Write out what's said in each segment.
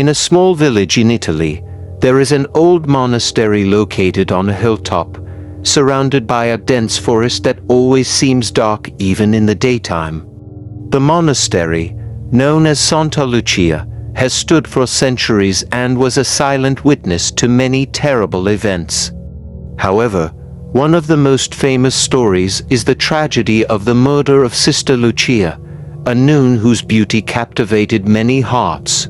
In a small village in Italy, there is an old monastery located on a hilltop, surrounded by a dense forest that always seems dark even in the daytime. The monastery, known as Santa Lucia, has stood for centuries and was a silent witness to many terrible events. However, one of the most famous stories is the tragedy of the murder of Sister Lucia, a nun whose beauty captivated many hearts,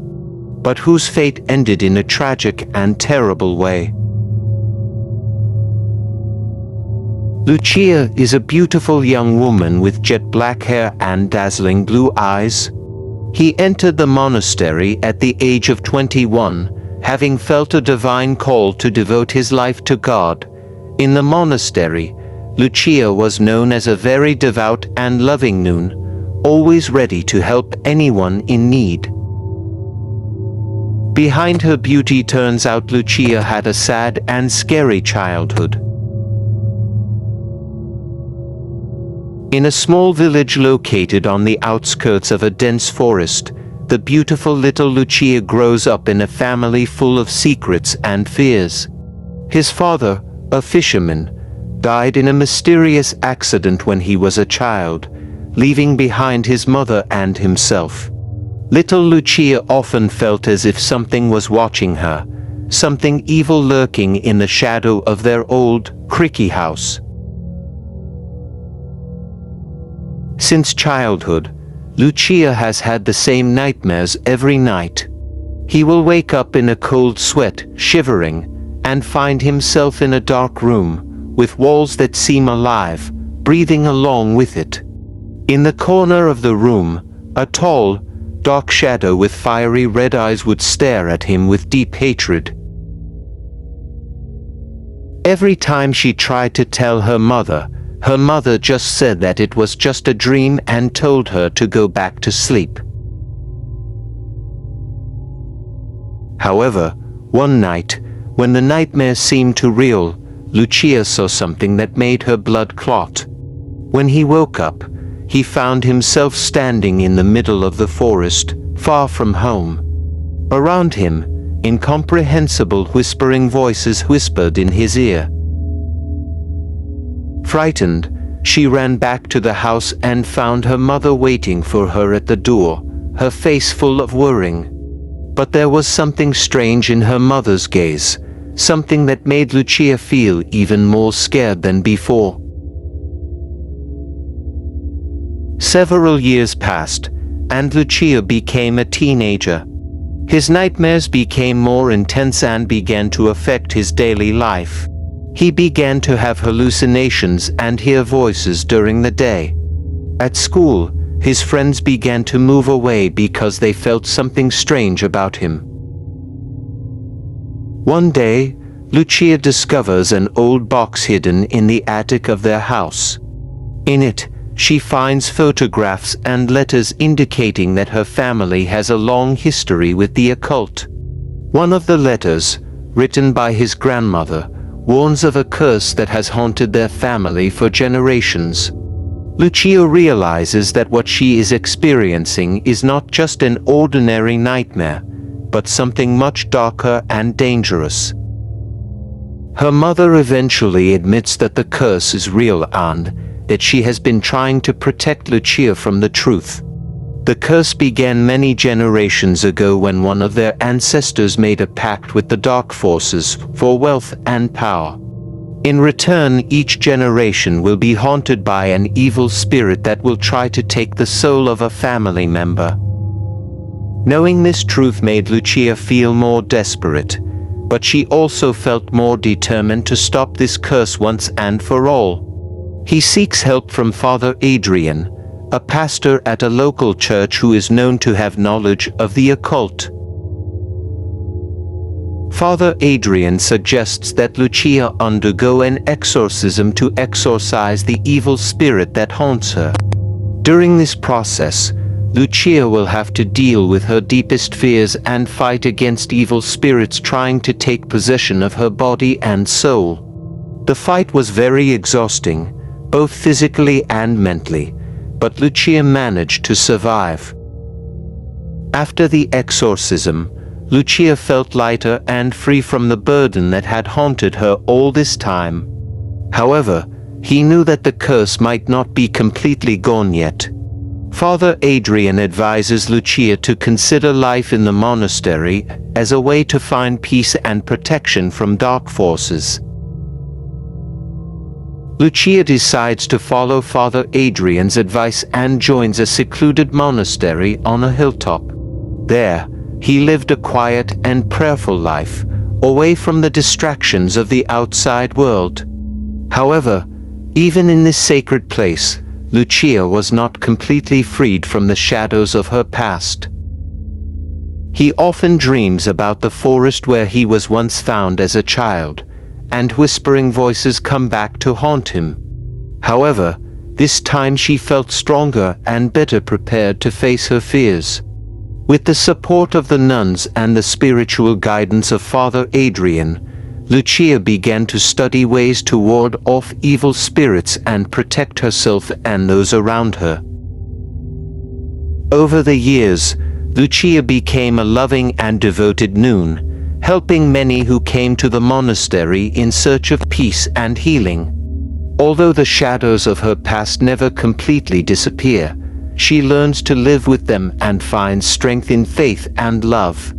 but whose fate ended in a tragic and terrible way. Lucia is a beautiful young woman with jet black hair and dazzling blue eyes. He entered the monastery at the age of 21, having felt a divine call to devote his life to God. In the monastery, Lucia was known as a very devout and loving nun, always ready to help anyone in need. Behind her beauty, turns out Lucia had a sad and scary childhood. In a small village located on the outskirts of a dense forest, the beautiful little Lucia grows up in a family full of secrets and fears. His father, a fisherman, died in a mysterious accident when he was a child, leaving behind his mother and himself. Little Lucia often felt as if something was watching her, something evil lurking in the shadow of their old, creaky house. Since childhood, Lucia has had the same nightmares every night. He will wake up in a cold sweat, shivering, and find himself in a dark room, with walls that seem alive, breathing along with it. In the corner of the room, a tall, dark shadow with fiery red eyes would stare at him with deep hatred. Every time she tried to tell her mother just said that it was just a dream and told her to go back to sleep. However, one night, when the nightmare seemed too real, Lucia saw something that made her blood clot. When he woke up, he found himself standing in the middle of the forest, far from home. Around him, incomprehensible whispering voices whispered in his ear. Frightened, she ran back to the house and found her mother waiting for her at the door, her face full of worrying. But there was something strange in her mother's gaze, something that made Lucia feel even more scared than before. Several years passed, and Lucia became a teenager. His nightmares became more intense and began to affect his daily life. He began to have hallucinations and hear voices during the day. At school, his friends began to move away because they felt something strange about him. One day, Lucia discovers an old box hidden in the attic of their house. In it, she finds photographs and letters indicating that her family has a long history with the occult. One of the letters, written by his grandmother, warns of a curse that has haunted their family for generations. Lucia realizes that what she is experiencing is not just an ordinary nightmare, but something much darker and dangerous. Her mother eventually admits that the curse is real and that she has been trying to protect Lucia from the truth. The curse began many generations ago when one of their ancestors made a pact with the dark forces for wealth and power. In return, each generation will be haunted by an evil spirit that will try to take the soul of a family member. Knowing this truth made Lucia feel more desperate, but she also felt more determined to stop this curse once and for all. He seeks help from Father Adrian, a pastor at a local church who is known to have knowledge of the occult. Father Adrian suggests that Lucia undergo an exorcism to exorcise the evil spirit that haunts her. During this process, Lucia will have to deal with her deepest fears and fight against evil spirits trying to take possession of her body and soul. The fight was very exhausting, both physically and mentally, but Lucia managed to survive. After the exorcism, Lucia felt lighter and free from the burden that had haunted her all this time. However, he knew that the curse might not be completely gone yet. Father Adrian advises Lucia to consider life in the monastery as a way to find peace and protection from dark forces. Lucia decides to follow Father Adrian's advice and joins a secluded monastery on a hilltop. There, he lived a quiet and prayerful life, away from the distractions of the outside world. However, even in this sacred place, Lucia was not completely freed from the shadows of her past. He often dreams about the forest where he was once found as a child, and whispering voices come back to haunt him. However, this time she felt stronger and better prepared to face her fears. With the support of the nuns and the spiritual guidance of Father Adrian, Lucia began to study ways to ward off evil spirits and protect herself and those around her. Over the years, Lucia became a loving and devoted nun, helping many who came to the monastery in search of peace and healing. Although the shadows of her past never completely disappear, she learns to live with them and finds strength in faith and love.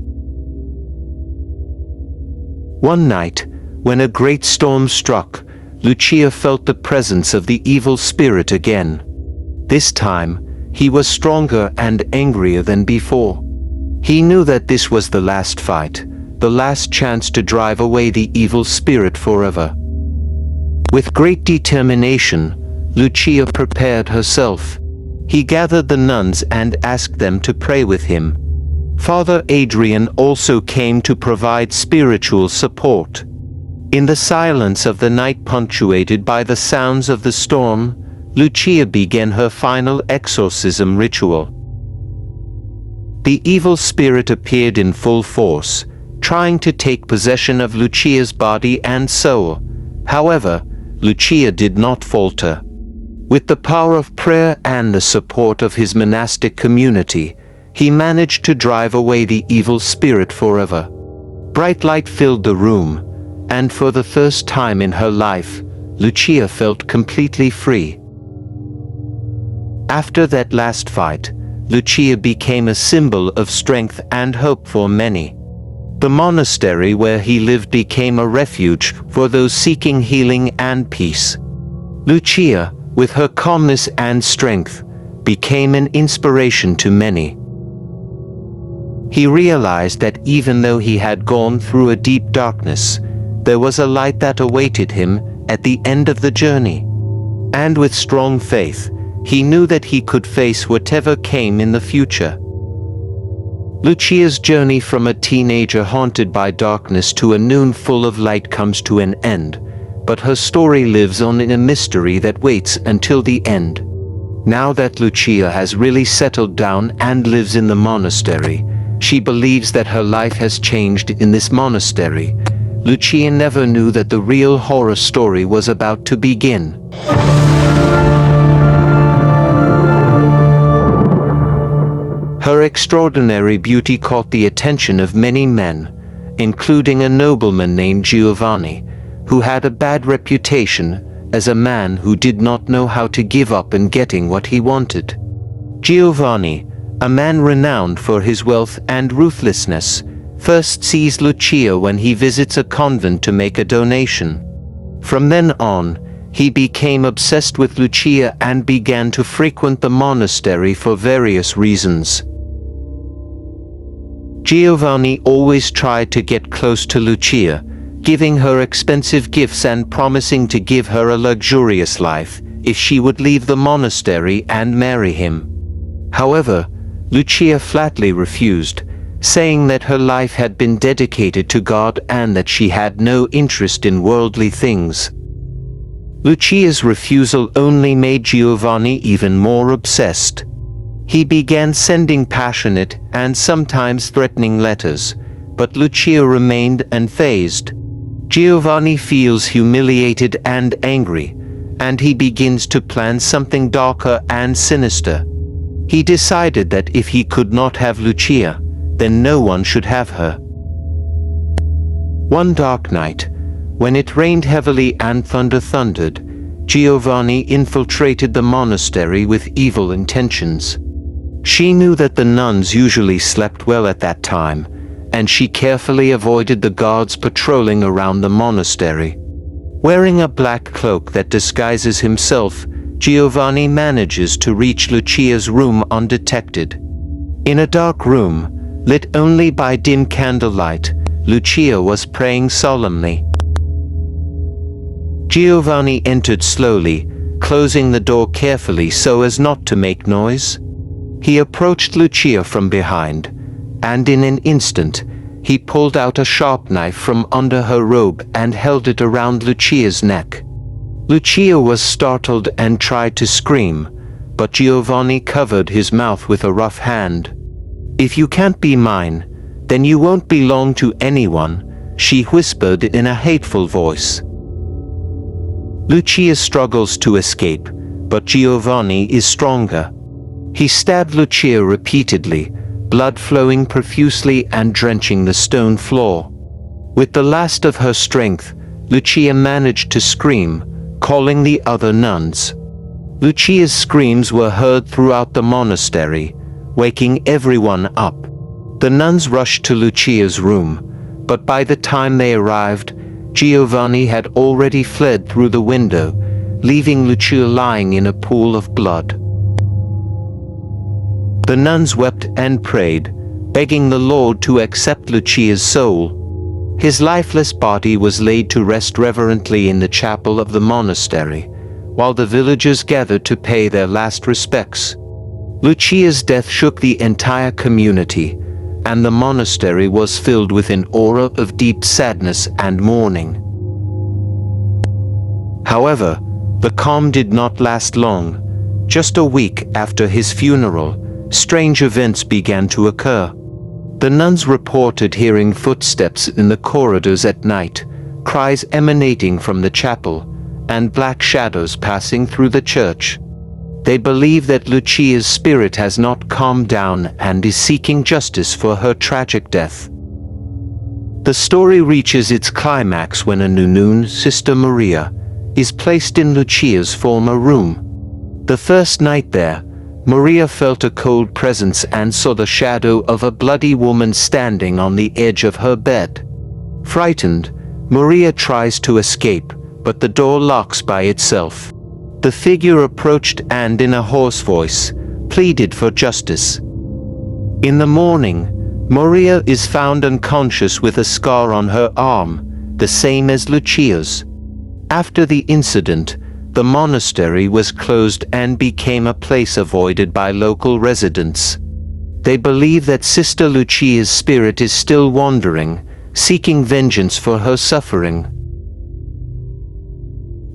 One night, when a great storm struck, Lucia felt the presence of the evil spirit again. This time, he was stronger and angrier than before. He knew that this was the last fight, the last chance to drive away the evil spirit forever. With great determination, Lucia prepared herself. He gathered the nuns and asked them to pray with him. Father Adrian also came to provide spiritual support. In the silence of the night, punctuated by the sounds of the storm, Lucia began her final exorcism ritual. The evil spirit appeared in full force, trying to take possession of Lucia's body and soul. However, Lucia did not falter. With the power of prayer and the support of his monastic community, he managed to drive away the evil spirit forever. Bright light filled the room, and for the first time in her life, Lucia felt completely free. After that last fight, Lucia became a symbol of strength and hope for many. The monastery where he lived became a refuge for those seeking healing and peace. Lucia, with her calmness and strength, became an inspiration to many. He realized that even though he had gone through a deep darkness, there was a light that awaited him at the end of the journey. And with strong faith, he knew that he could face whatever came in the future. Lucia's journey from a teenager haunted by darkness to a nun full of light comes to an end, but her story lives on in a mystery that waits until the end. Now that Lucia has really settled down and lives in the monastery, she believes that her life has changed in this monastery. Lucia never knew that the real horror story was about to begin. Her extraordinary beauty caught the attention of many men, including a nobleman named Giovanni, who had a bad reputation as a man who did not know how to give up in getting what he wanted. Giovanni, a man renowned for his wealth and ruthlessness, first sees Lucia when he visits a convent to make a donation. From then on, he became obsessed with Lucia and began to frequent the monastery for various reasons. Giovanni always tried to get close to Lucia, giving her expensive gifts and promising to give her a luxurious life if she would leave the monastery and marry him. However, Lucia flatly refused, saying that her life had been dedicated to God and that she had no interest in worldly things. Lucia's refusal only made Giovanni even more obsessed. He began sending passionate and sometimes threatening letters, but Lucia remained unfazed. Giovanni feels humiliated and angry, and he begins to plan something darker and sinister. He decided that if he could not have Lucia, then no one should have her. One dark night, when it rained heavily and thunder thundered, Giovanni infiltrated the monastery with evil intentions. She knew that the nuns usually slept well at that time, and she carefully avoided the guards patrolling around the monastery. Wearing a black cloak that disguises himself, Giovanni manages to reach Lucia's room undetected. In a dark room, lit only by dim candlelight, Lucia was praying solemnly. Giovanni entered slowly, closing the door carefully so as not to make noise. He approached Lucia from behind, and in an instant, he pulled out a sharp knife from under her robe and held it around Lucia's neck. Lucia was startled and tried to scream, but Giovanni covered his mouth with a rough hand. "If you can't be mine, then you won't belong to anyone," she whispered in a hateful voice. Lucia struggles to escape, but Giovanni is stronger. He stabbed Lucia repeatedly, blood flowing profusely and drenching the stone floor. With the last of her strength, Lucia managed to scream, calling the other nuns. Lucia's screams were heard throughout the monastery, waking everyone up. The nuns rushed to Lucia's room, but by the time they arrived, Giovanni had already fled through the window, leaving Lucia lying in a pool of blood. The nuns wept and prayed, begging the Lord to accept Lucia's soul. His lifeless body was laid to rest reverently in the chapel of the monastery, while the villagers gathered to pay their last respects. Lucia's death shook the entire community, and the monastery was filled with an aura of deep sadness and mourning. However, the calm did not last long. Just a week after his funeral, strange events began to occur. The nuns reported hearing footsteps in the corridors at night, cries emanating from the chapel, and black shadows passing through the church. They believe that Lucia's spirit has not calmed down and is seeking justice for her tragic death. The story reaches its climax when a nun, Sister Maria, is placed in Lucia's former room. The first night there, Maria felt a cold presence and saw the shadow of a bloody woman standing on the edge of her bed. Frightened, Maria tries to escape, but the door locks by itself. The figure approached and in a hoarse voice, pleaded for justice. In the morning, Maria is found unconscious with a scar on her arm, the same as Lucia's. After the incident, the monastery was closed and became a place avoided by local residents. They believe that Sister Lucia's spirit is still wandering, seeking vengeance for her suffering.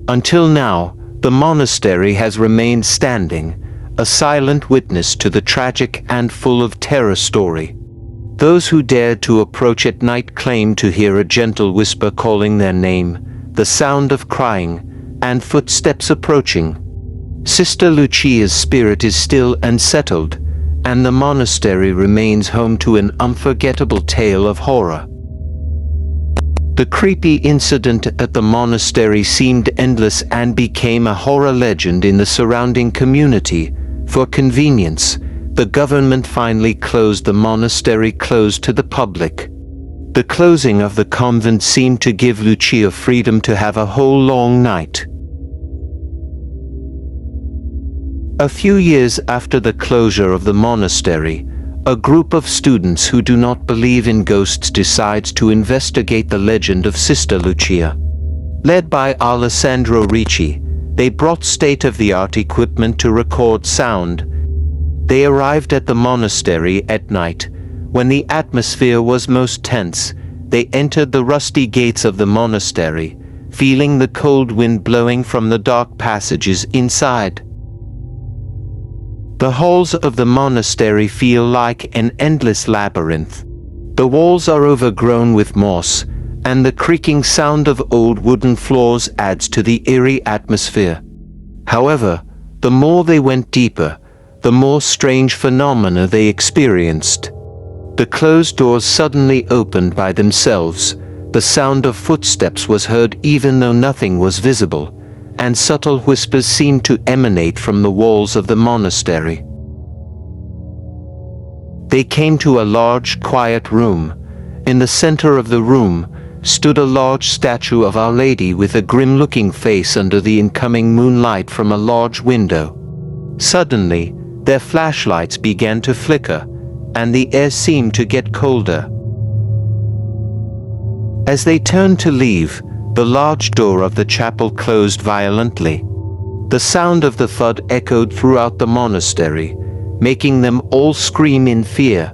Until now, the monastery has remained standing, a silent witness to the tragic and full of terror story. Those who dared to approach at night claimed to hear a gentle whisper calling their name, the sound of crying, and footsteps approaching. Sister Lucia's spirit is still unsettled, and the monastery remains home to an unforgettable tale of horror. The creepy incident at the monastery seemed endless and became a horror legend in the surrounding community. For convenience, the government finally closed the monastery closed to the public. The closing of the convent seemed to give Lucia freedom to have a whole long night. A few years after the closure of the monastery, a group of students who do not believe in ghosts decides to investigate the legend of Sister Lucia. Led by Alessandro Ricci, they brought state-of-the-art equipment to record sound. They arrived at the monastery at night, when the atmosphere was most tense. They entered the rusty gates of the monastery, feeling the cold wind blowing from the dark passages inside. The halls of the monastery feel like an endless labyrinth. The walls are overgrown with moss, and the creaking sound of old wooden floors adds to the eerie atmosphere. However, the more they went deeper, the more strange phenomena they experienced. The closed doors suddenly opened by themselves. The sound of footsteps was heard even though nothing was visible, and subtle whispers seemed to emanate from the walls of the monastery. They came to a large, quiet room. In the center of the room stood a large statue of Our Lady with a grim-looking face under the incoming moonlight from a large window. Suddenly, their flashlights began to flicker, and the air seemed to get colder. As they turned to leave, the large door of the chapel closed violently. The sound of the thud echoed throughout the monastery, making them all scream in fear.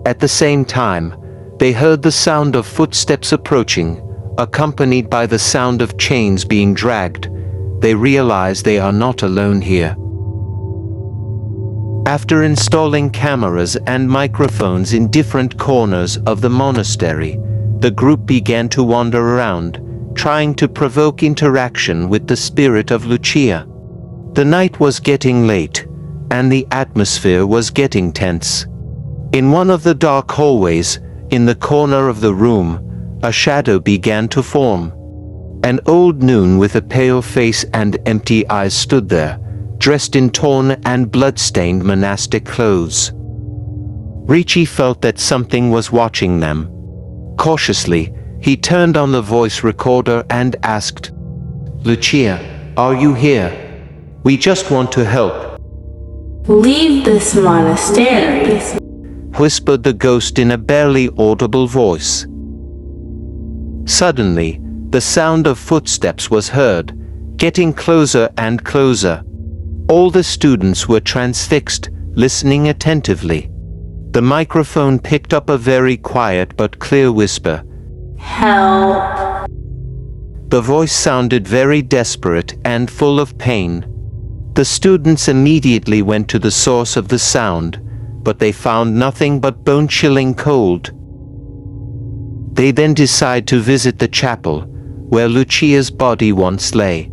At the same time, they heard the sound of footsteps approaching, accompanied by the sound of chains being dragged. They realized they are not alone here. After installing cameras and microphones in different corners of the monastery, the group began to wander around, trying to provoke interaction with the spirit of Lucia. The night was getting late, and the atmosphere was getting tense. In one of the dark hallways, in the corner of the room, a shadow began to form. An old nun with a pale face and empty eyes stood there, dressed in torn and blood-stained monastic clothes. Ricci felt that something was watching them. Cautiously, he turned on the voice recorder and asked, "Lucia, are you here? We just want to help." "Leave this monastery," whispered the ghost in a barely audible voice. Suddenly, the sound of footsteps was heard, getting closer and closer. All the students were transfixed, listening attentively. The microphone picked up a very quiet but clear whisper. "Help." The voice sounded very desperate and full of pain. The students immediately went to the source of the sound, but they found nothing but bone-chilling cold. They then decided to visit the chapel, where Lucia's body once lay.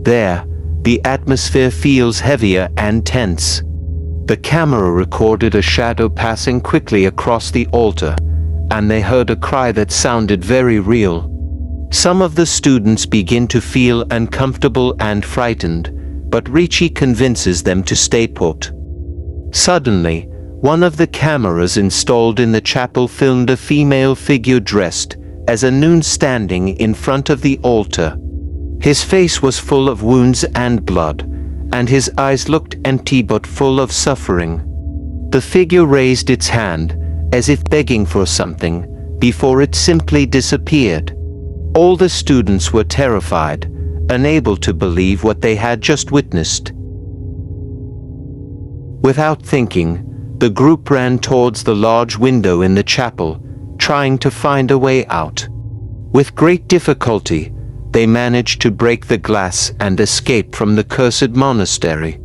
There, the atmosphere feels heavier and tense. The camera recorded a shadow passing quickly across the altar, and they heard a cry that sounded very real. Some of the students begin to feel uncomfortable and frightened, but Ricci convinces them to stay put. Suddenly, one of the cameras installed in the chapel filmed a female figure dressed as a nun standing in front of the altar. His face was full of wounds and blood, and his eyes looked empty but full of suffering. The figure raised its hand, as if begging for something, before it simply disappeared. All the students were terrified, unable to believe what they had just witnessed. Without thinking, the group ran towards the large window in the chapel, trying to find a way out. With great difficulty, they managed to break the glass and escape from the cursed monastery.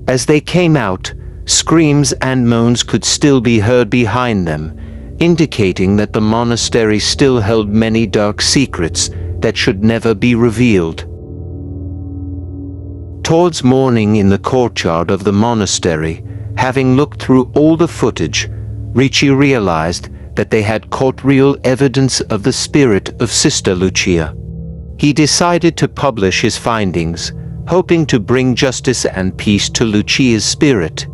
As they came out, screams and moans could still be heard behind them, indicating that the monastery still held many dark secrets that should never be revealed. Towards morning in the courtyard of the monastery, having looked through all the footage, Ricci realized that they had caught real evidence of the spirit of Sister Lucia. He decided to publish his findings, hoping to bring justice and peace to Lucia's spirit.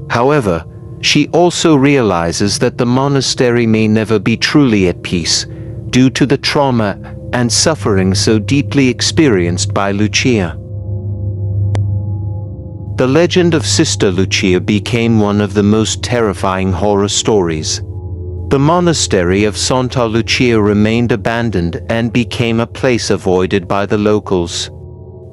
However, she also realizes that the monastery may never be truly at peace, due to the trauma and suffering so deeply experienced by Lucia. The legend of Sister Lucia became one of the most terrifying horror stories. The monastery of Santa Lucia remained abandoned and became a place avoided by the locals.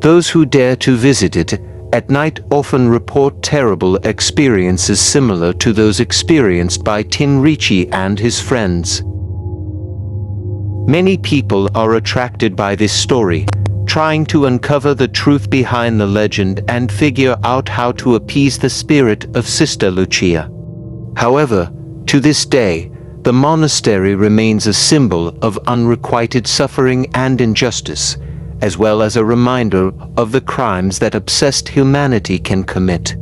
Those who dare to visit it at night often report terrible experiences similar to those experienced by Tin Ricci and his friends. Many people are attracted by this story, trying to uncover the truth behind the legend and figure out how to appease the spirit of Sister Lucia. However, to this day, the monastery remains a symbol of unrequited suffering and injustice, as well as a reminder of the crimes that obsessed humanity can commit.